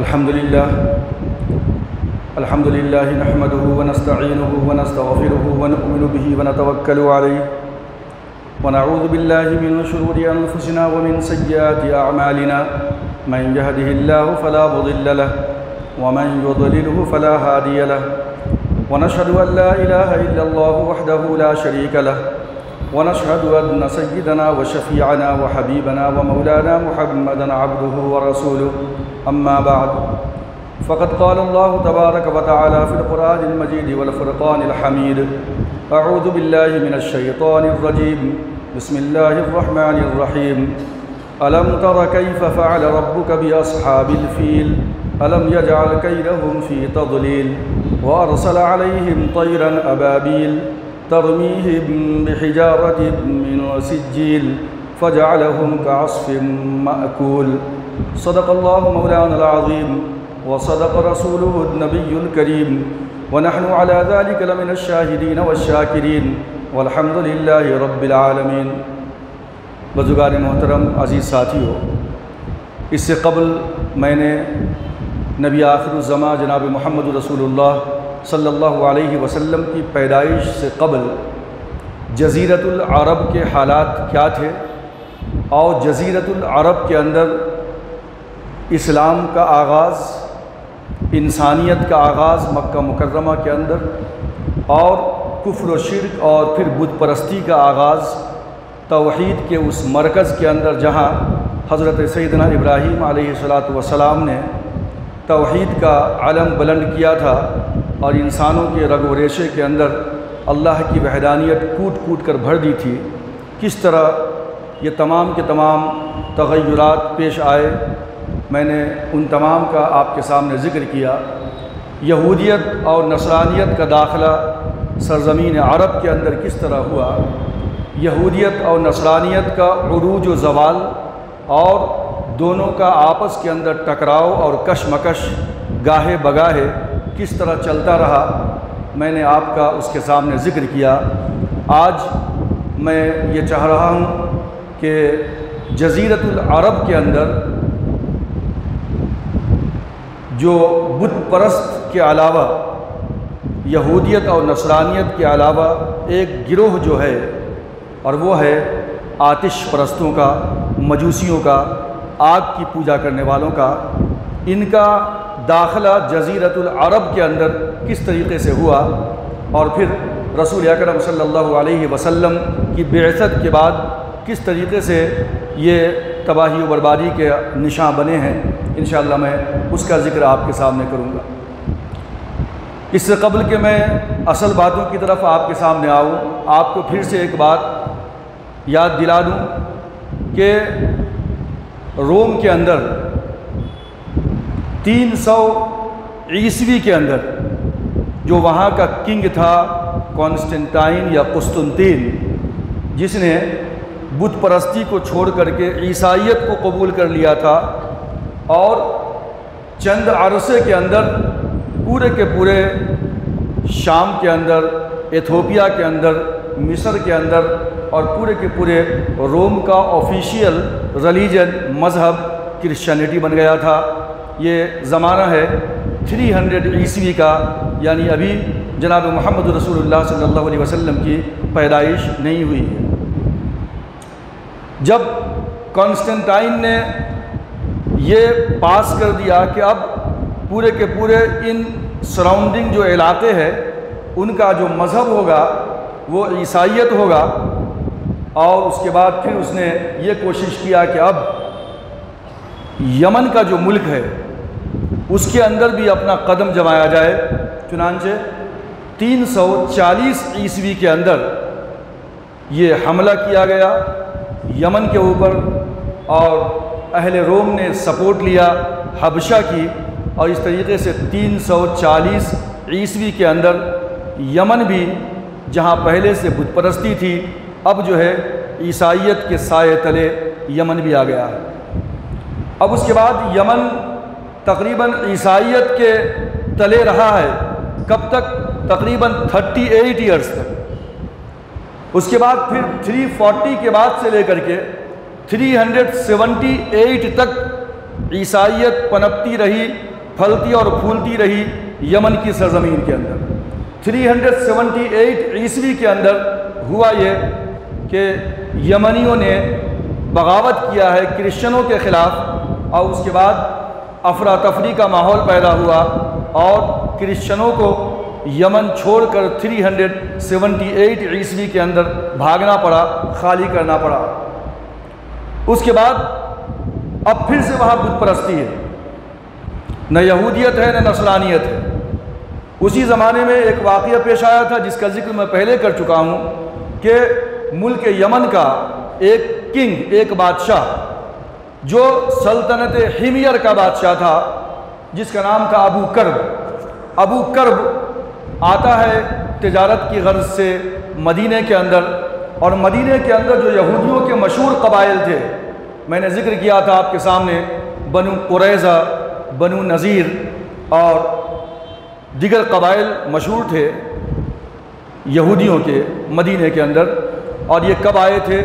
الحمد لله نحمده ونستعينه ونستغفره ونؤمن به ونتوكل عليه ونعوذ بالله من شرور أنفسنا ومن سيئات أعمالنا من يهده الله فلا مضل له ومن يضلله فلا هادي له ونشهد أن لا إله إلا الله وحده لا شريك له ونشهد أن سيدنا وشفيعنا وحبيبنا ومولانا محمدًا عبده ورسوله أما بعد فقد قال الله تبارك وتعالى في القرآن المجيد والفرقان الحميد أعوذ بالله من الشيطان الرجيم بسم الله الرحمن الرحيم ألم تر كيف فعل ربك بأصحاب الفيل ألم يجعل كيدهم في تضليل وأرسل عليهم طيرا أبابيل ترميهم بحجارة من سجيل فجعلهم كعصف مأكول صدق الله مولانا العظيم وصدق رسوله النبي الكريم ونحن على ذلك لمن الشاهدين والشاكرين والحمد لله رب العالمين۔ بزرگان محترم، عزیز ساتھیو، اس سے قبل میں نے نبی آخر الزماں جناب محمد رسول اللہ صلی اللہ علیہ وسلم کی پیدائش سے قبل جزیرۃ العرب کے حالات کیا تھے اور جزیرۃ العرب کے اندر اسلام کا آغاز، انسانیت کا آغاز مکہ مکرمہ کے اندر، اور کفر و شرک اور پھر بت پرستی کا آغاز توحید کے اس مرکز کے اندر جہاں حضرت سیدنا ابراہیم علیہ السلام نے توحید کا علم بلند کیا تھا اور انسانوں کے رگ و ریشے کے اندر اللہ کی وحدانیت کوٹ کوٹ کر بھر دی تھی، کس طرح یہ تمام کے تمام تغیرات پیش آئے، میں نے ان تمام کا آپ کے سامنے ذکر کیا۔ یہودیت اور نصرانیت کا داخلہ سرزمین عرب کے اندر کس طرح ہوا، یہودیت اور نصرانیت کا عروج و زوال اور دونوں کا آپس کے اندر ٹکراؤ اور کشمکش گاہے بگاہے کس طرح چلتا رہا، میں نے آپ کا اس کے سامنے ذکر کیا۔ آج میں یہ چاہ رہا ہوں کہ جزیرۃ العرب کے اندر جو بت پرست کے علاوہ، یہودیت اور نصرانیت کے علاوہ ایک گروہ جو ہے، اور وہ ہے آتش پرستوں کا، مجوسیوں کا، آگ کی پوجا کرنے والوں کا، ان کا داخلہ جزیرۃ العرب کے اندر کس طریقے سے ہوا، اور پھر رسول اکرم صلی اللہ علیہ وسلم کی بعثت کے بعد کس طریقے سے یہ تباہی و بربادی کے نشاں بنے ہیں، انشاءاللہ میں اس کا ذکر آپ کے سامنے کروں گا۔ اس سے قبل کہ میں اصل باتوں کی طرف آپ کے سامنے آؤں، آپ کو پھر سے ایک بات یاد دلا دوں کہ روم کے اندر 300 عیسوی کے اندر جو وہاں کا کنگ تھا کانسٹنٹائن یا قسطنطین، جس نے بت پرستی کو چھوڑ کر کے عیسائیت کو قبول کر لیا تھا، اور چند عرصے کے اندر پورے کے پورے شام کے اندر، ایتھوپیا کے اندر، مصر کے اندر اور پورے کے پورے روم کا آفیشیل ریلیجن، مذہب کرسچینٹی بن گیا تھا۔ یہ زمانہ ہے 300 عیسوی کا، یعنی ابھی جناب محمد رسول اللہ صلی اللہ علیہ وسلم کی پیدائش نہیں ہوئی ہے۔ جب کانسٹنٹائن نے یہ پاس کر دیا کہ اب پورے کے پورے ان سراؤنڈنگ جو علاقے ہیں ان کا جو مذہب ہوگا وہ عیسائیت ہوگا، اور اس کے بعد پھر اس نے یہ کوشش کیا کہ اب یمن کا جو ملک ہے اس کے اندر بھی اپنا قدم جمایا جائے۔ چنانچہ 340 عیسوی کے اندر یہ حملہ کیا گیا یمن کے اوپر، اور اہل روم نے سپورٹ لیا حبشہ کی، اور اس طریقے سے 340 عیسوی کے اندر یمن بھی، جہاں پہلے سے بت پرستی تھی، اب جو ہے عیسائیت کے سائے تلے یمن بھی آ گیا ہے۔ اب اس کے بعد یمن تقریباً عیسائیت کے تلے رہا ہے، کب تک؟ تقریباً 38 ایئرز تک۔ اس کے بعد پھر 340 کے بعد سے لے کر کے 378 تک عیسائیت پنپتی رہی پھلتی اور پھولتی رہی یمن کی سرزمین کے اندر۔ 378 عیسوی کے اندر ہوا یہ کہ یمنیوں نے بغاوت کیا ہے کرسچنوں کے خلاف، اور اس کے بعد افراتفری کا ماحول پیدا ہوا اور کرسچنوں کو یمن چھوڑ کر 378 عیسوی کے اندر بھاگنا پڑا، خالی کرنا پڑا۔ اس کے بعد اب پھر سے وہاں بت پرستی ہے، نہ یہودیت ہے نہ نصرانیت ہے۔ اسی زمانے میں ایک واقعہ پیش آیا تھا جس کا ذکر میں پہلے کر چکا ہوں کہ ملک یمن کا ایک کنگ، ایک بادشاہ جو سلطنت حمیر کا بادشاہ تھا، جس کا نام تھا ابو کرب۔ ابو کرب آتا ہے تجارت کی غرض سے مدینہ کے اندر، اور مدینہ کے اندر جو یہودیوں کے مشہور قبائل تھے، میں نے ذکر کیا تھا آپ کے سامنے، بنو قریظہ، بنو نذیر اور دیگر قبائل مشہور تھے یہودیوں کے مدینہ کے اندر۔ اور یہ کب آئے تھے؟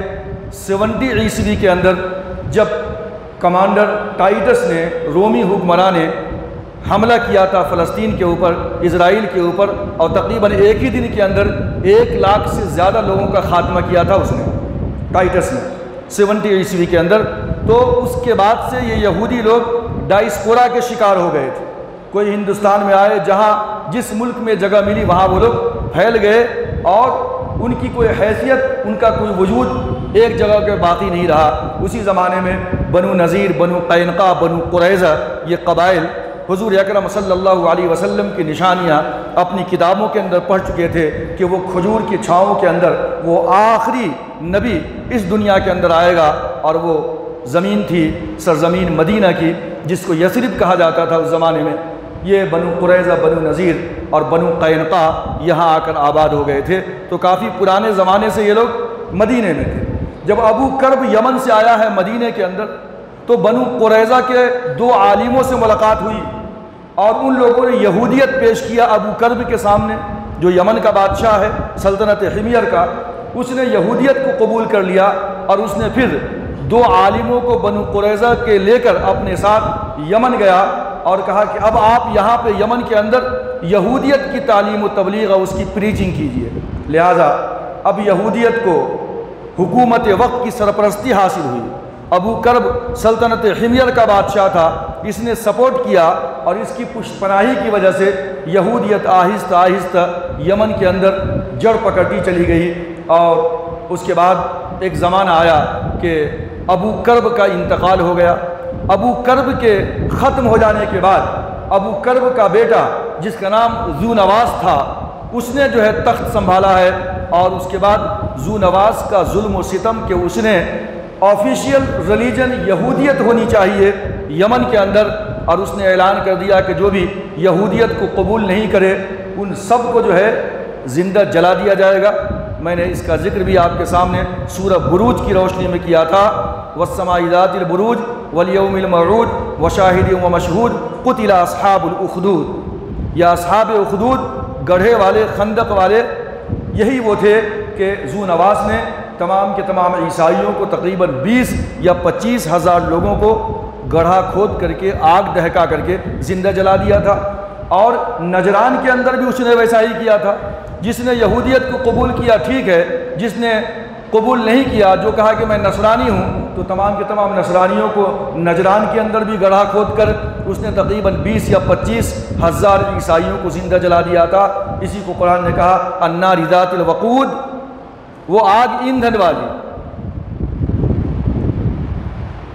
70 عیسوی کے اندر، جب کمانڈر ٹائٹس نے، رومی حکمراں نے حملہ کیا تھا فلسطین کے اوپر، اسرائیل کے اوپر، اور تقریباً ایک ہی دن کے اندر 1 لاکھ سے زیادہ لوگوں کا خاتمہ کیا تھا اس نے، ٹائٹس نے 70 عیسوی کے اندر۔ تو اس کے بعد سے یہ یہودی لوگ ڈائسپورا کے شکار ہو گئے تھے۔ کوئی ہندوستان میں آئے، جہاں جس ملک میں جگہ ملی وہاں وہ لوگ پھیل گئے، اور ان کی کوئی حیثیت، ان کا کوئی وجود ایک جگہ کے باقی نہیں رہا۔ اسی زمانے میں بنو نذیر، بنو قینقاع، بنو قریظہ، یہ قبائل حضور اکرم صلی اللہ علیہ وسلم کی نشانیاں اپنی کتابوں کے اندر پڑھ چکے تھے کہ وہ کھجور کی چھاؤں کے اندر وہ آخری نبی اس دنیا کے اندر آئے گا، اور وہ زمین تھی سرزمین مدینہ کی، جس کو یثرب کہا جاتا تھا اس زمانے میں۔ یہ بنو قریظہ، بنو نذیر اور بنو قینقاع یہاں آ کر آباد ہو گئے تھے، تو کافی پرانے زمانے سے یہ لوگ مدینہ میں تھے۔ جب ابو کرب یمن سے آیا ہے مدینہ کے اندر، تو بنو قریظہ کے 2 عالموں سے ملاقات ہوئی، اور ان لوگوں نے یہودیت پیش کیا ابو کرب کے سامنے، جو یمن کا بادشاہ ہے سلطنت حمیر کا۔ اس نے یہودیت کو قبول کر لیا، اور اس نے پھر 2 عالموں کو بنو قریظہ کے لے کر اپنے ساتھ یمن گیا، اور کہا کہ اب آپ یہاں پہ یمن کے اندر یہودیت کی تعلیم و تبلیغ اور اس کی پریچنگ کیجئے۔ لہٰذا اب یہودیت کو حکومت وقت کی سرپرستی حاصل ہوئی۔ ابو کرب سلطنت حمیر کا بادشاہ تھا، اس نے سپورٹ کیا، اور اس کی پشت پناہی کی وجہ سے یہودیت آہستہ آہستہ یمن کے اندر جڑ پکڑتی چلی گئی۔ اور اس کے بعد ایک زمانہ آیا کہ ابو کرب کا انتقال ہو گیا۔ ابو کرب کے ختم ہو جانے کے بعد ابو کرب کا بیٹا جس کا نام ذو نواس تھا، اس نے جو ہے تخت سنبھالا ہے، اور اس کے بعد ذو نواس کا ظلم و ستم کہ اس نے آفیشیل ریلیجن یہودیت ہونی چاہیے یمن کے اندر، اور اس نے اعلان کر دیا کہ جو بھی یہودیت کو قبول نہیں کرے ان سب کو جو ہے زندہ جلا دیا جائے گا۔ میں نے اس کا ذکر بھی آپ کے سامنے سورہ بروج کی روشنی میں کیا تھا، والسماء ذات البروج والیوم الموعود وشاہد ومشہود قتل اصحاب الاخدود۔ یا اصحاب اخدود، گڑھے والے، خندق والے، یہی وہ تھے کہ ذو نواس نے تمام کے تمام عیسائیوں کو تقریباً 20 یا 25 ہزار لوگوں کو گڑھا کھود کر کے، آگ دہکا کر کے زندہ جلا دیا تھا۔ اور نجران کے اندر بھی اس نے ویسا ہی کیا تھا۔ جس نے یہودیت کو قبول کیا ٹھیک ہے، جس نے قبول نہیں کیا، جو کہا کہ میں نصرانی ہوں، تو تمام کے تمام نصرانیوں کو نجران کے اندر بھی گڑھا کھود کر اس نے تقریباً 20 یا 25 ہزار عیسائیوں کو زندہ جلا دیا تھا۔ اسی کو قرآن نے کہا النار ذات الوقود، وہ آگ ایندھن والی۔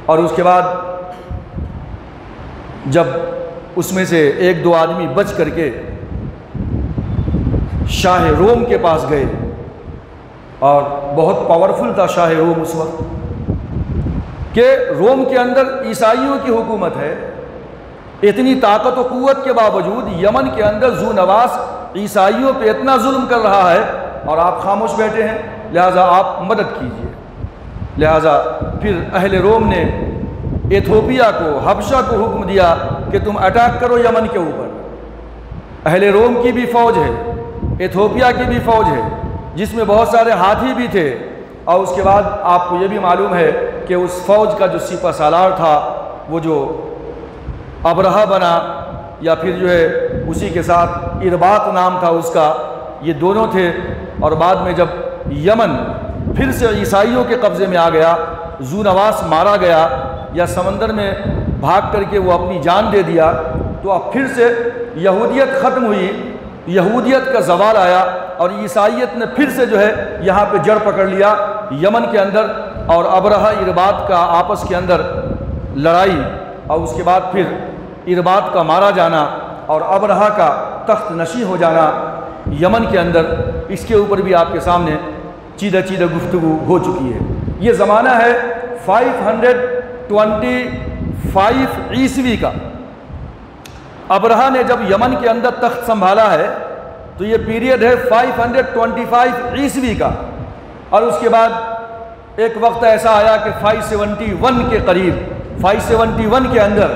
اور اس کے بعد جب اس میں سے 1-2 آدمی بچ کر کے شاہ روم کے پاس گئے، اور بہت پاورفل تھا شاہ روم اس وقت، کہ روم کے اندر عیسائیوں کی حکومت ہے، اتنی طاقت و قوت کے باوجود یمن کے اندر ذو نواس عیسائیوں پہ اتنا ظلم کر رہا ہے، اور آپ خاموش بیٹھے ہیں، لہٰذا آپ مدد کیجیے۔ لہٰذا پھر اہل روم نے ایتھوپیا کو، حبشہ کو حکم دیا کہ تم اٹیک کرو یمن کے اوپر۔ اہل روم کی بھی فوج ہے، ایتھوپیا کی بھی فوج ہے، جس میں بہت سارے ہاتھی بھی تھے۔ اور اس کے بعد آپ کو یہ بھی معلوم ہے کہ اس فوج کا جو سپہ سالار تھا، وہ جو ابرہہ بنا، یا پھر جو ہے اسی کے ساتھ ارباط نام تھا اس کا، یہ دونوں تھے۔ اور بعد میں جب یمن پھر سے عیسائیوں کے قبضے میں آ گیا، ذو نواس مارا گیا یا سمندر میں بھاگ کر کے وہ اپنی جان دے دیا، تو اب پھر سے یہودیت ختم ہوئی، یہودیت کا زوال آیا اور عیسائیت نے پھر سے جو ہے یہاں پہ جڑ پکڑ لیا یمن کے اندر، اور ابرہہ ارباط کا آپس کے اندر لڑائی، اور اس کے بعد پھر ارباط کا مارا جانا اور ابرہہ کا تخت نشین ہو جانا یمن کے اندر، اس کے اوپر بھی آپ کے سامنے چیدہ گفتگو ہو چکی ہے۔ یہ زمانہ ہے 525 عیسوی کا۔ ابرہہ نے جب یمن کے اندر تخت سنبھالا ہے تو یہ پیریڈ ہے 525 عیسوی کا، اور اس کے بعد ایک وقت ایسا آیا کہ 571 کے قریب، 571 کے اندر،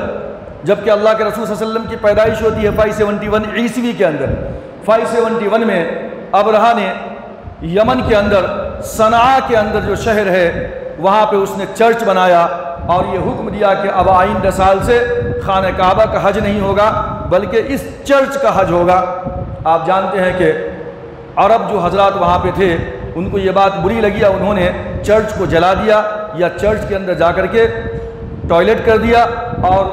جبکہ اللہ کے رسول صلی اللہ علیہ وسلم کی پیدائش ہوتی ہے 571 عیسوی کے اندر، 571 میں ابرہہ نے یمن کے اندر صنعاء کے اندر جو شہر ہے وہاں پہ اس نے چرچ بنایا اور یہ حکم دیا کہ اب آئندہ سال سے خانہ کعبہ کا حج نہیں ہوگا بلکہ اس چرچ کا حج ہوگا۔ آپ جانتے ہیں کہ عرب جو حضرات وہاں پہ تھے ان کو یہ بات بری لگی اور انہوں نے چرچ کو جلا دیا یا چرچ کے اندر جا کر کے ٹوائلٹ کر دیا، اور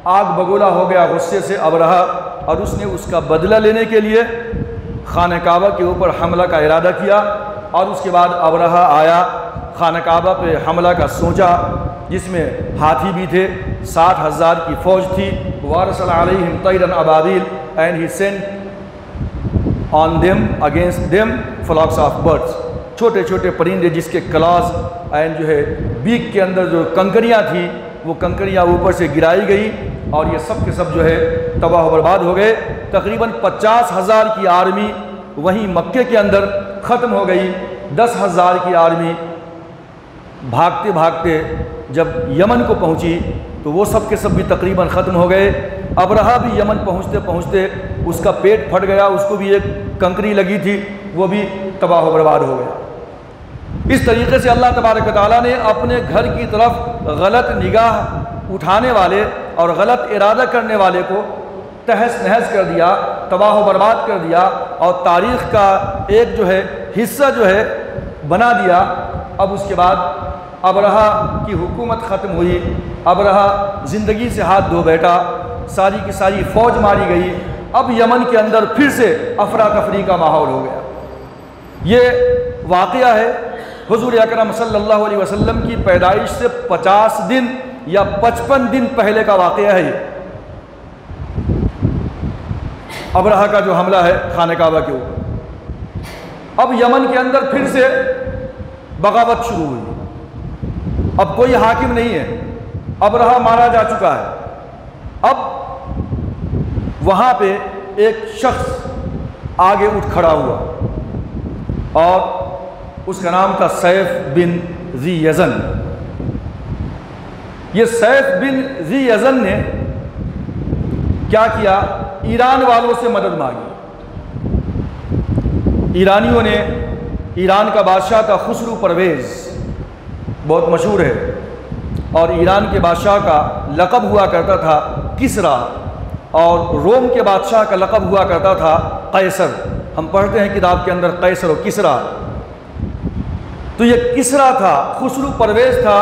آگ بگولا ہو گیا غصے سے ابرہہ، اور اس نے اس کا بدلہ لینے کے لیے خانہ کعبہ کے اوپر حملہ کا ارادہ کیا۔ اور اس کے بعد ابرہہ آیا، خانہ کعبہ پہ حملہ کا سوچا، جس میں ہاتھی بھی تھے، 60,000 کی فوج تھی۔ وَأَرْسَلَ عَلَيْهِمْ طَيْرًا أَبَابِيلَ and he sent on them against them flocks of birds، چھوٹے چھوٹے پرندے جس کے کلاز اینڈ جو ہے بیک کے اندر جو کنکریاں تھیں وہ کنکریاں اوپر سے گرائی گئی، اور یہ سب کے سب جو ہے تباہ و برباد ہو گئے۔ تقریباً 50,000 کی آرمی وہیں مکے کے اندر ختم ہو گئی، 10,000 کی آرمی بھاگتے بھاگتے جب یمن کو پہنچی تو وہ سب کے سب بھی تقریباً ختم ہو گئے۔ ابرہہ بھی یمن پہنچتے پہنچتے اس کا پیٹ پھٹ گیا، اس کو بھی ایک کنکری لگی تھی، وہ بھی تباہ و برباد ہو گیا۔ اس طریقے سے اللہ تبارک و تعالیٰ نے اپنے گھر کی طرف غلط نگاہ اٹھانے والے اور غلط ارادہ کرنے والے کو تہس نہس کر دیا، تباہ و برباد کر دیا، اور تاریخ کا ایک جو ہے حصہ جو ہے بنا دیا۔ اب اس کے بعد ابرہہ کی حکومت ختم ہوئی، ابرہہ زندگی سے ہاتھ دھو بیٹھا، ساری کی ساری فوج ماری گئی۔ اب یمن کے اندر پھر سے افراتفری کا ماحول ہو گیا۔ یہ واقعہ ہے حضور اکرم صلی اللہ علیہ وسلم کی پیدائش سے 50 دن یا 55 دن پہلے کا واقعہ ہے۔ ابرہہ کا جو حملہ ہے خانہ کعبہ کے اوپر، اب یمن کے اندر پھر سے بغاوت شروع ہوئی۔ اب کوئی حاکم نہیں ہے، ابرہہ مارا جا چکا ہے۔ اب وہاں پہ ایک شخص آگے اٹھ کھڑا ہوا اور اس کا نام تھا سیف بن ذی یزن۔ یہ سیف بن ذی یزن نے کیا کیا؟ ایران والوں سے مدد مانگی۔ ایرانیوں نے، ایران کا بادشاہ تھا خسرو پرویز، بہت مشہور ہے، اور ایران کے بادشاہ کا لقب ہوا کرتا تھا کسرا، اور روم کے بادشاہ کا لقب ہوا کرتا تھا قیصر۔ ہم پڑھتے ہیں کتاب کے اندر قیصر و کسرا، تو یہ کسرا تھا، خسرو پرویز تھا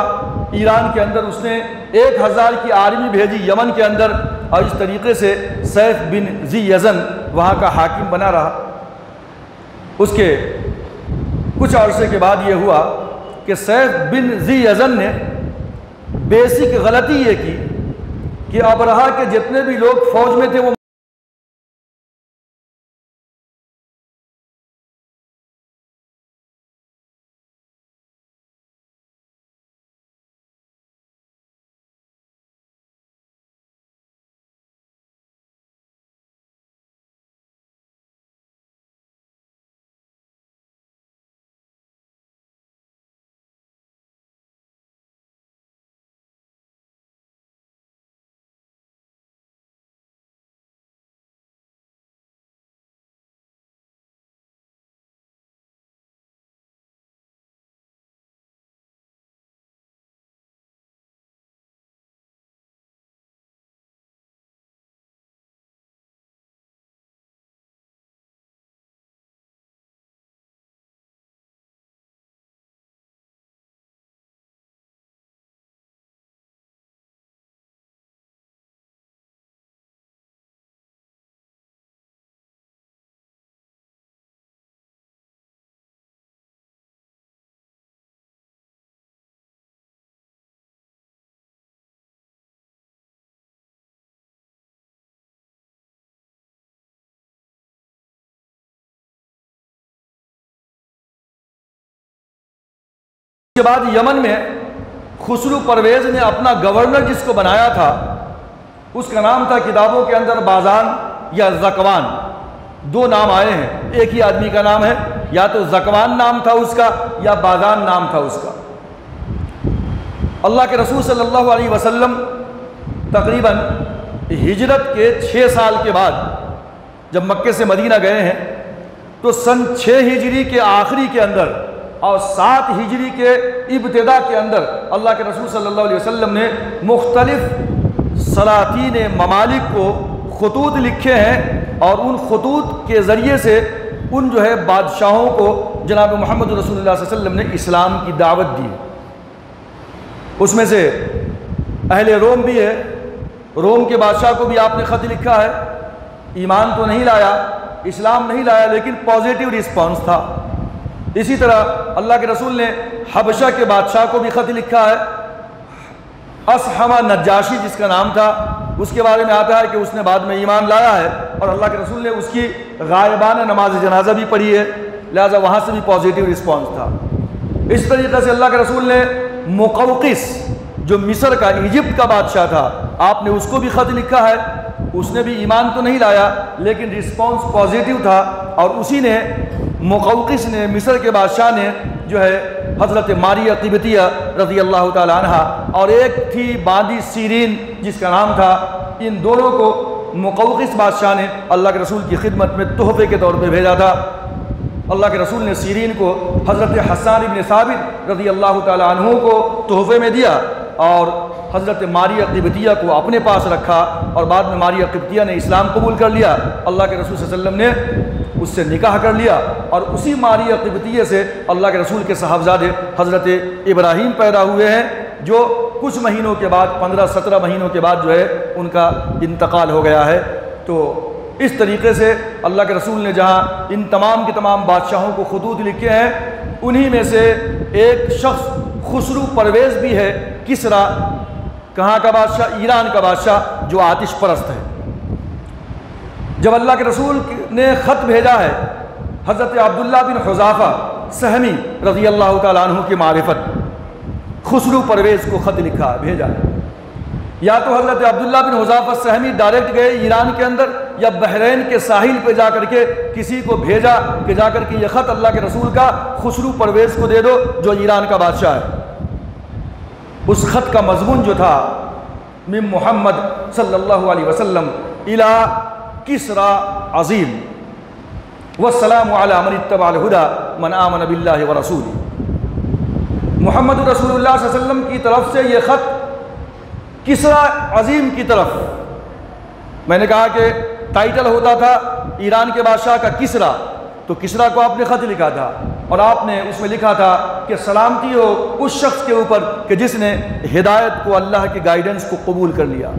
ایران کے اندر۔ اس نے 1,000 کی آرمی بھیجی یمن کے اندر، اور اس طریقے سے سیف بن ذی یزن وہاں کا حاکم بنا رہا۔ اس کے کچھ عرصے کے بعد یہ ہوا کہ سیف بن ذی یزن نے بیسک غلطی یہ کی کہ ابرہہ کے جتنے بھی لوگ فوج میں تھے وہ کے بعد یمن میں خسرو پرویز نے اپنا گورنر جس کو بنایا تھا اس کا نام تھا کتابوں کے اندر بازان یا زکوان، دو نام آئے ہیں، ایک ہی آدمی کا نام ہے، یا تو زکوان نام تھا اس کا یا بازان نام تھا اس کا۔ اللہ کے رسول صلی اللہ علیہ وسلم تقریباً ہجرت کے 6 سال کے بعد جب مکے سے مدینہ گئے ہیں تو سن 6 ہجری کے آخری کے اندر اور 7 ہجری کے ابتدا کے اندر اللہ کے رسول صلی اللہ علیہ وسلم نے مختلف سلاطین ممالک کو خطوط لکھے ہیں، اور ان خطوط کے ذریعے سے ان بادشاہوں کو جناب محمد رسول اللہ صلی اللہ علیہ وسلم نے اسلام کی دعوت دی۔ اس میں سے اہل روم بھی ہے، روم کے بادشاہ کو بھی آپ نے خط لکھا ہے، ایمان تو نہیں لایا، اسلام نہیں لایا، لیکن پازیٹیو رسپانس تھا۔ اسی طرح اللہ کے رسول نے حبشہ کے بادشاہ کو بھی خط لکھا ہے، اصحمہ نجاشی جس کا نام تھا، اس کے بارے میں آتا ہے کہ اس نے بعد میں ایمان لایا ہے، اور اللہ کے رسول نے اس کی غائبانہ نماز جنازہ بھی پڑھی ہے، لہذا وہاں سے بھی پازیٹیو رسپانس تھا۔ اس طریقے سے اللہ کے رسول نے مقوقس جو مصر کا ایجپٹ کا بادشاہ تھا، آپ نے اس کو بھی خط لکھا ہے، اس نے بھی ایمان تو نہیں لایا لیکن رسپانس پازیٹیو تھا، اور اسی نے مقوقس نے مصر کے بادشاہ نے حضرت ماریہ قبطیہ رضی اللہ تعالی عنہ، اور ایک تھی باندی سیرین جس کا نام تھا، ان دونوں کو مقوقس بادشاہ نے اللہ کے رسول کی خدمت میں تحفے کے طور پہ بھیجا تھا۔ اللہ کے رسول نے سیرین کو حضرت حسان ابن ثابت رضی اللہ تعالی عنہ کو تحفے میں دیا، اور حضرت ماریہ قبطیہ کو اپنے پاس رکھا، اور بعد میں ماریہ قبطیہ نے اسلام قبول کر لیا۔ اللہ کے رسول صلی اللہ علیہ وسلم نے اس سے نکاح کر لیا، اور اسی ماریہ قبطیہ سے اللہ کے رسول کے صاحبزادے حضرت ابراہیم پیدا ہوئے ہیں، جو کچھ مہینوں کے بعد 15-17 مہینوں کے بعد ان کا انتقال ہو گیا ہے۔ تو اس طریقے سے اللہ کے رسول نے جہاں ان تمام کے تمام بادشاہوں کو خطوط لکھے ہیں، انہی میں سے ایک شخص خسرو پرویز بھی ہے، کسرا، کہاں کا بادشاہ؟ ایران کا بادشاہ، جو آتش پرست ہے۔ جب اللہ کے رسول نے خط بھیجا ہے حضرت عبداللہ بن حذافہ سہمی رضی اللہ تعالیٰ عنہ کی معرفت، خسرو پرویز کو خط لکھا ہے، بھیجا ہے۔ یا تو حضرت عبداللہ بن حذافہ سہمی ڈائریکٹ گئے ایران کے اندر، یا بحرین کے ساحل پہ جا کر کے کسی کو بھیجا کہ جا کر کے یہ خط اللہ کے رسول کا خسرو پرویز کو دے دو جو ایران کا بادشاہ ہے۔ اس خط کا مضمون جو تھا، من محمد صلی اللہ علیہ وسلم الی کسرا عظیم والسلام علی من اتبع الہدی من آمن باللہ ورسولہ۔ محمد رسول اللہ صلی اللہ علیہ وسلم کی طرف سے یہ خط کسرا عظیم کی طرف، میں نے کہا کہ ٹائٹل ہوتا تھا ایران کے بادشاہ کا کسرا، تو کسرا کو آپ نے خط لکھا تھا، اور آپ نے اس میں لکھا تھا کہ سلامتی ہو اس شخص کے اوپر کہ جس نے ہدایت کو، اللہ کے گائیڈنس کو قبول کر لیا،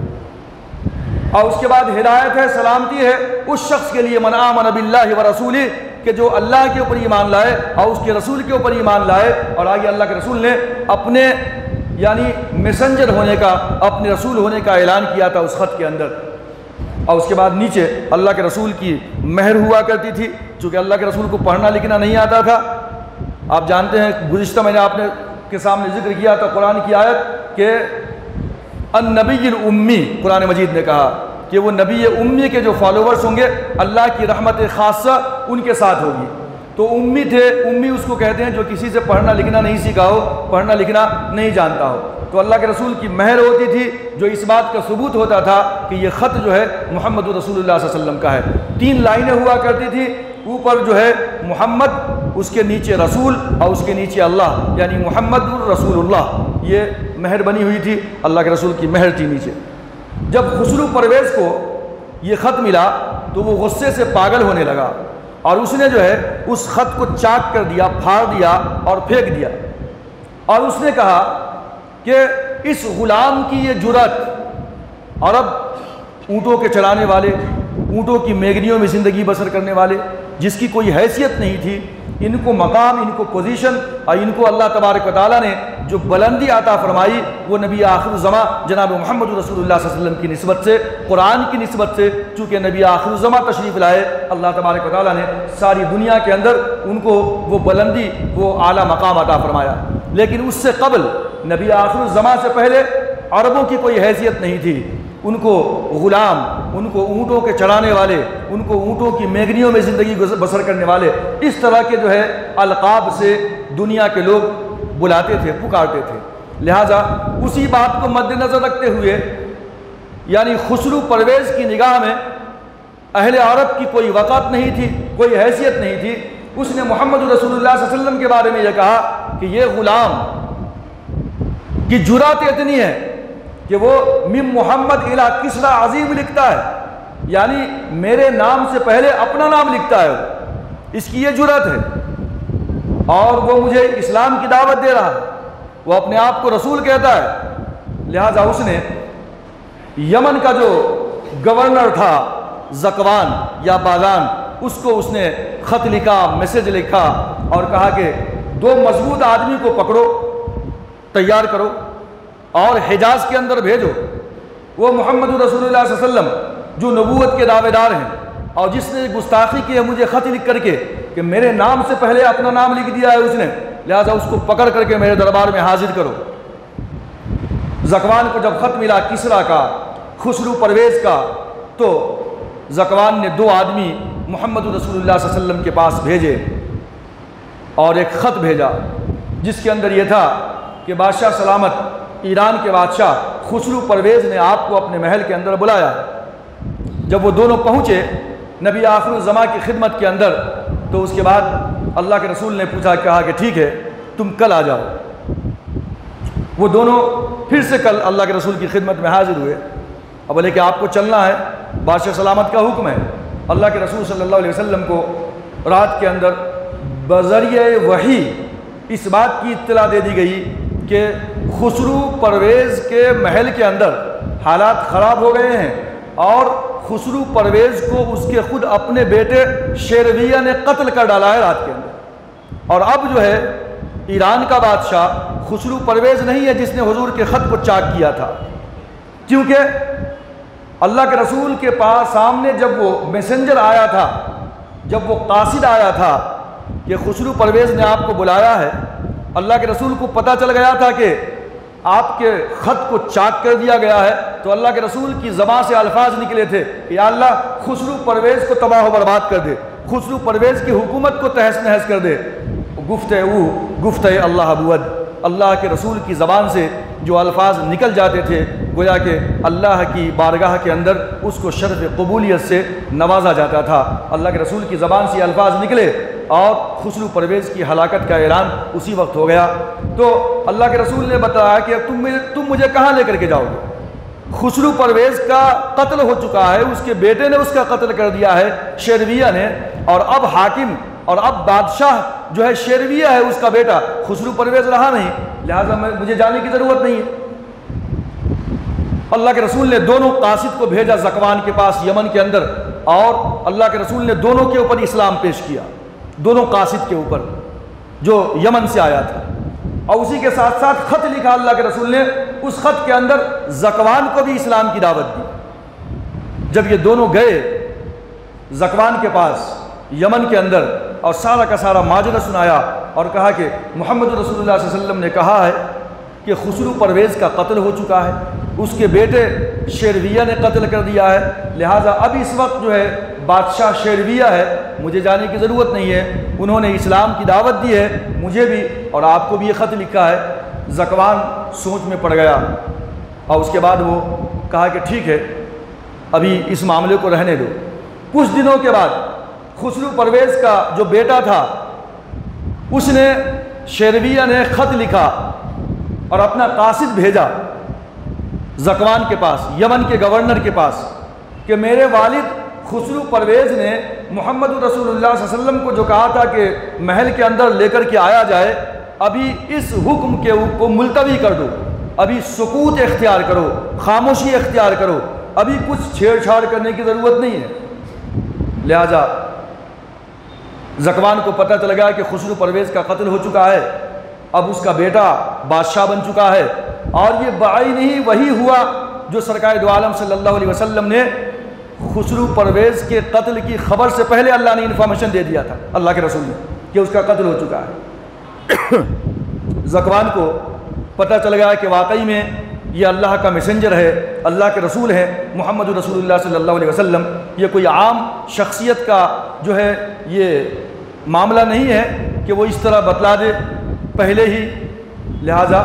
اور اس کے بعد ہدایت ہے، سلامتی ہے اس شخص کے لیے من آمن باللہ ورسولہ، کہ جو اللہ کے اوپر ایمان لائے اور اس کے رسول کے اوپر ایمان لائے۔ اور آگے اللہ کے رسول نے اپنے میسنجر ہونے کا، اپنے رسول ہونے کا اعلان کیا تھا اس خط کے اندر، اور اس کے بعد نیچے اللہ کے رسول کی مہر ہوا کرتی تھی، چونکہ اللہ کے رسول کو پڑھنا لکھنا نہیں آتا تھا۔ آپ جانتے ہیں گزشتہ میں نے آپ کے سامنے ذکر کیا تھا قرآن کی آیت کہ النبی الامی، قرآن مجید نے کہا کہ وہ نبی امی کے جو فالوورز ہوں گے اللہ کی رحمت خاصہ ان کے ساتھ ہوگی۔ تو امی تھے، امی اس کو کہتے ہیں جو کسی سے پڑھنا لکھنا نہیں سیکھا ہو، پڑھنا لکھنا نہیں جانتا ہو۔ تو اللہ کے رسول کی مہر ہوتی تھی جو اس بات کا ثبوت ہوتا تھا کہ یہ خط محمد رسول اللہ صلی اللہ علیہ وسلم کا ہے۔ 3 لائنیں ہوا کرتی تھی، اوپر محمد، اس کے نیچے رسول، اور اس کے نیچے اللہ، یعنی محمد رسول اللہ، یہ مہر بنی ہوئی تھی، اللہ کے رسول کی مہر تھی نیچے۔ جب خسرو پرویز کو یہ خط ملا تو وہ غصے سے پاگل ہونے لگا، اور اس نے اس خط کو چاک کر دیا، پھاڑ دیا اور پھینک دیا، اور اس نے کہا کہ اس غلام کی یہ جرأت، عرب اونٹوں کے چلانے والے، اونٹوں کی میگنیوں میں زندگی بسر کرنے والے، جس کی کوئی حیثیت نہیں تھی، ان کو مقام، ان کو پوزیشن اور ان کو اللہ تبارک و تعالیٰ نے جو بلندی عطا فرمائی وہ نبی آخر الزمان جناب محمد رسول اللہ صلی اللہ علیہ وسلم کی نسبت سے، قرآن کی نسبت سے، چونکہ نبی آخر الزمان تشریف لائے، اللہ تبارک و تعالیٰ نے ساری دنیا کے اندر ان کو وہ بلندی، وہ اعلیٰ مقام عطا فرمایا۔ لیکن اس سے قبل نبی آخر الزمان سے پہلے عربوں کی کوئی حیثیت نہیں تھی، ان کو غلام، ان کو اونٹوں کے چرانے والے، ان کو اونٹوں کی میگنیوں میں زندگی بسر کرنے والے، اس طرح کے جو ہے القاب سے دنیا کے لوگ بلاتے تھے، پکارتے تھے۔ لہٰذا اسی بات کو مد نظر رکھتے ہوئے، یعنی خسرو پرویز کی نگاہ میں اہل عرب کی کوئی وقت نہیں تھی، کوئی حیثیت نہیں تھی، اس نے محمد رسول اللہ صلی اللہ علیہ وسلم کے بارے میں یہ کہا کہ یہ غلام کی جرات اتنی ہے کہ وہ من محمد الی کسری عظیم لکھتا ہے، یعنی میرے نام سے پہلے اپنا نام لکھتا ہے، اس کی یہ جرات ہے، اور وہ مجھے اسلام کی دعوت دے رہا ہے، وہ اپنے آپ کو رسول کہتا ہے۔ لہٰذا اس نے یمن کا جو گورنر تھا زکوان یا باغان، اس نے خط لکھا، میسج لکھا اور کہا کہ 2 مضبوط آدمی کو پکڑو، تیار کرو اور حجاز کے اندر بھیجو، وہ محمد رسول اللہ صلی اللہ علیہ وسلم جو نبوت کے دعوے دار ہیں اور جس نے گستاخی کی ہے مجھے خط لکھ کر کے کہ میرے نام سے پہلے اپنا نام لکھ دیا ہے اس نے، لہٰذا اس کو پکڑ کر کے میرے دربار میں حاضر کرو۔ زکوان کو جب خط ملا کسریٰ کا، خسرو پرویز کا، تو زکوان نے 2 آدمی محمد رسول اللہ صلی اللہ علیہ وسلم کے پاس بھیجے اور ایک خط بھیجا جس کے اندر یہ تھا کہ بادشاہ سلامت، ایران کے بادشاہ خسرو پرویز نے آپ کو اپنے محل کے اندر بلایا۔ جب وہ دونوں پہنچے نبی آخر الزمان کی خدمت کے اندر، تو اس کے بعد اللہ کے رسول نے پوچھا، کہا کہ ٹھیک ہے تم کل آ جاؤ۔ وہ دونوں پھر سے کل اللہ کے رسول کی خدمت میں حاضر ہوئے، اب بولے کہ آپ کو چلنا ہے، بادشاہ سلامت کا حکم ہے۔ اللہ کے رسول صلی اللہ علیہ وسلم کو رات کے اندر بذریعہ وحی اس بات کی اطلاع دے دی گئی کہ خسرو پرویز کے محل کے اندر حالات خراب ہو گئے ہیں اور خسرو پرویز کو اس کے خود اپنے بیٹے شیرویہ نے قتل کر ڈالا ہے رات کے اندر، اور اب جو ہے ایران کا بادشاہ خسرو پرویز نہیں ہے جس نے حضور کے خط کو چاک کیا تھا، کیونکہ اللہ کے رسول کے پاس سامنے جب وہ میسنجر آیا تھا، جب وہ قاصد آیا تھا کہ خسرو پرویز نے آپ کو بلایا ہے، اللہ کے رسول کو پتہ چل گیا تھا کہ آپ کے خط کو چاک کر دیا گیا ہے، تو اللہ کے رسول کی زبان سے الفاظ نکلے تھے کہ یا اللہ خسرو پرویز کو تباہ و برباد کر دے، خسرو پرویز کی حکومت کو تہس نہس کر دے۔ گفتہ اللہ بود، اللہ کے رسول کی زبان سے جو الفاظ نکل جاتے تھے گویا کہ اللہ کی بارگاہ کے اندر اس کو شرف قبولیت سے نوازا جاتا تھا۔ اللہ کے رسول کی زبان سے الفاظ نکلے اور خسرو پرویز کی ہلاکت کا اعلان اسی وقت ہو گیا۔ تو اللہ کے رسول نے بتایا کہ تم مجھے کہاں لے کر کے جاؤ گے؟ خسرو پرویز کا قتل ہو چکا ہے، اس کے بیٹے نے اس کا قتل کر دیا ہے شیرویہ نے، اور اب حاکم اور اب بادشاہ جو ہے شیرویہ ہے اس کا بیٹا، خسرو پرویز رہا نہیں، لہٰذا مجھے جانے کی ضرورت نہیں ہے۔ اللہ کے رسول نے دونوں قاصد کو بھیجا زکوان کے پاس یمن کے اندر، اور اللہ کے رسول نے دونوں کے اوپر اسلام پیش کیا، دونوں قاصد کے اوپر جو یمن سے آیا تھا، اور اسی کے ساتھ ساتھ خط لکھا اللہ کے رسول نے، اس خط کے اندر زکوان کو بھی اسلام کی دعوت دی۔ جب یہ دونوں گئے زکوان کے پاس یمن کے اندر اور سارا کا سارا ماجرا سنایا اور کہا کہ محمد رسول اللہ صلی اللہ علیہ وسلم نے کہا ہے کہ خسرو پرویز کا قتل ہو چکا ہے، اس کے بیٹے شیرویہ نے قتل کر دیا ہے، لہٰذا اب اس وقت جو ہے بادشاہ شیرویہ ہے، مجھے جانے کی ضرورت نہیں ہے، انہوں نے اسلام کی دعوت دی ہے، مجھے بھی اور آپ کو بھی یہ خط لکھا ہے۔ زکوان سوچ میں پڑ گیا اور اس کے بعد وہ کہا کہ ٹھیک ہے ابھی اس معاملے کو رہنے دو۔ کچھ دنوں کے بعد خسرو پرویز کا جو بیٹا تھا اس نے شیرویہ نے خط لکھا اور اپنا قاصد بھیجا زکوان کے پاس، یمن کے گورنر کے پاس، کہ میرے والد خسرو پرویز نے محمد رسول اللہ صلی اللہ علیہ وسلم کو جو کہا تھا کہ محل کے اندر لے کر کے آیا جائے، ابھی اس حکم کو ملتوی کر دو، ابھی سکوت اختیار کرو، خاموشی اختیار کرو، ابھی کچھ چھیڑ چھاڑ کرنے کی ضرورت نہیں ہے۔ لہذا ذکوان کو پتہ چل گیا کہ خسرو پرویز کا قتل ہو چکا ہے، اب اس کا بیٹا بادشاہ بن چکا ہے، اور یہ بعین ہی وہی ہوا جو سرکار دو عالم صلی اللہ علیہ وسلم نے خسرو پرویز کے قتل کی خبر سے پہلے اللہ نے انفارمیشن دے دیا تھا، اللہ کے رسول نے، کہ اس کا قتل ہو چکا ہے۔ ذکوان کو پتہ چل گیا کہ واقعی میں یہ اللہ کا میسنجر ہے، اللہ کے رسول ہے، محمد رسول اللہ صلی اللہ علیہ وسلم، یہ کوئی عام شخصیت کا جو ہے یہ معاملہ نہیں ہے کہ وہ اس طرح بتلا دے پہلے ہی۔ لہٰذا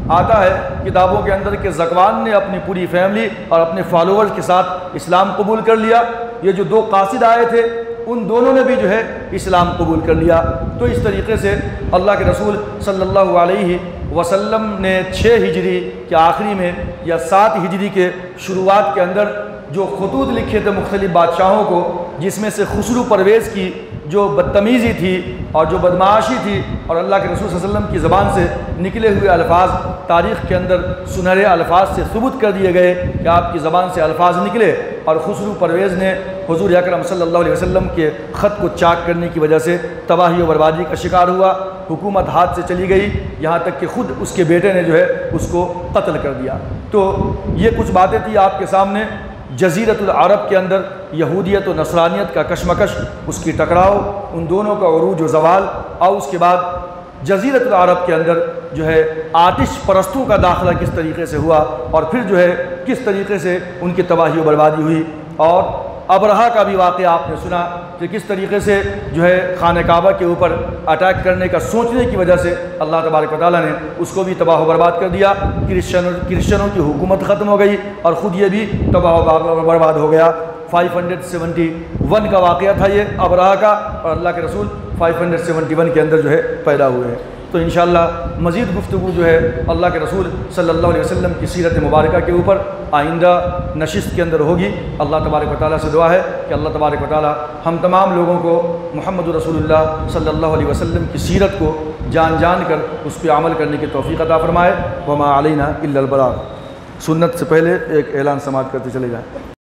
آتا ہے کتابوں کے اندر کہ ذکوان نے اپنی پوری فیملی اور اپنے فالوورز کے ساتھ اسلام قبول کر لیا۔ یہ جو دو قاصد آئے تھے ان دونوں نے بھی جو ہے اسلام قبول کر لیا۔ تو اس طریقے سے اللہ کے رسول صلی اللہ علیہ وسلم نے 6 ہجری کے آخری میں یا 7 ہجری کے شروعات کے اندر جو خطوط لکھے تھے مختلف بادشاہوں کو، جس میں سے خسرو پرویز کی جو بدتمیزی تھی اور جو بدمعاشی تھی اور اللہ کے رسول صلی اللہ علیہ وسلم کی زبان سے نکلے ہوئے الفاظ تاریخ کے اندر سنہرے الفاظ سے ثبوت کر دیے گئے کہ آپ کی زبان سے الفاظ نکلے، اور خسرو پرویز نے حضور اکرم صلی اللہ علیہ وسلم کے خط کو چاک کرنے کی وجہ سے تباہی و بربادی کا شکار ہوا، حکومت ہاتھ سے چلی گئی، یہاں تک کہ خود اس کے بیٹے نے جو ہے اس کو قتل کر دیا۔ تو یہ کچھ باتیں تھیں آپ کے سامنے۔ جزیرۃ العرب کے اندر یہودیت و نصرانیت کا کشمکش، اس کی ٹکراؤ، ان دونوں کا عروج و زوال، اور اس کے بعد جزیرۃ العرب کے اندر جو ہے آتش پرستوں کا داخلہ کس طریقے سے ہوا، اور پھر جو ہے کس طریقے سے ان کی تباہی و بربادی ہوئی۔ اور ابرہہ کا بھی واقعہ آپ نے سنا کہ کس طریقے سے جو ہے خانہ کعبہ کے اوپر اٹیک کرنے کا سوچنے کی وجہ سے اللہ تبارک و تعالیٰ نے اس کو بھی تباہ و برباد کر دیا۔ کرسچنوں کی حکومت ختم ہو گئی اور خود یہ بھی تباہ و برباد ہو گیا۔ 571 کا واقعہ تھا یہ ابرہہ کا، اور اللہ کے رسول 571 کے اندر جو ہے پیدا ہوئے ہیں۔ تو انشاءاللہ مزید گفتگو جو ہے اللہ کے رسول صلی اللہ علیہ وسلم کی سیرت مبارکہ کے اوپر آئندہ نشست کے اندر ہوگی۔ اللہ تبارک و تعالیٰ سے دعا ہے کہ اللہ تبارک و تعالیٰ ہم تمام لوگوں کو محمد رسول اللہ صلی اللہ علیہ وسلم کی سیرت کو جان جان کر اس پہ عمل کرنے کی توفیق عطا فرمائے۔ وما علینا الا البلاغ۔ سنت سے پہلے ایک اعلان سماعت کرتے چلے جائیں۔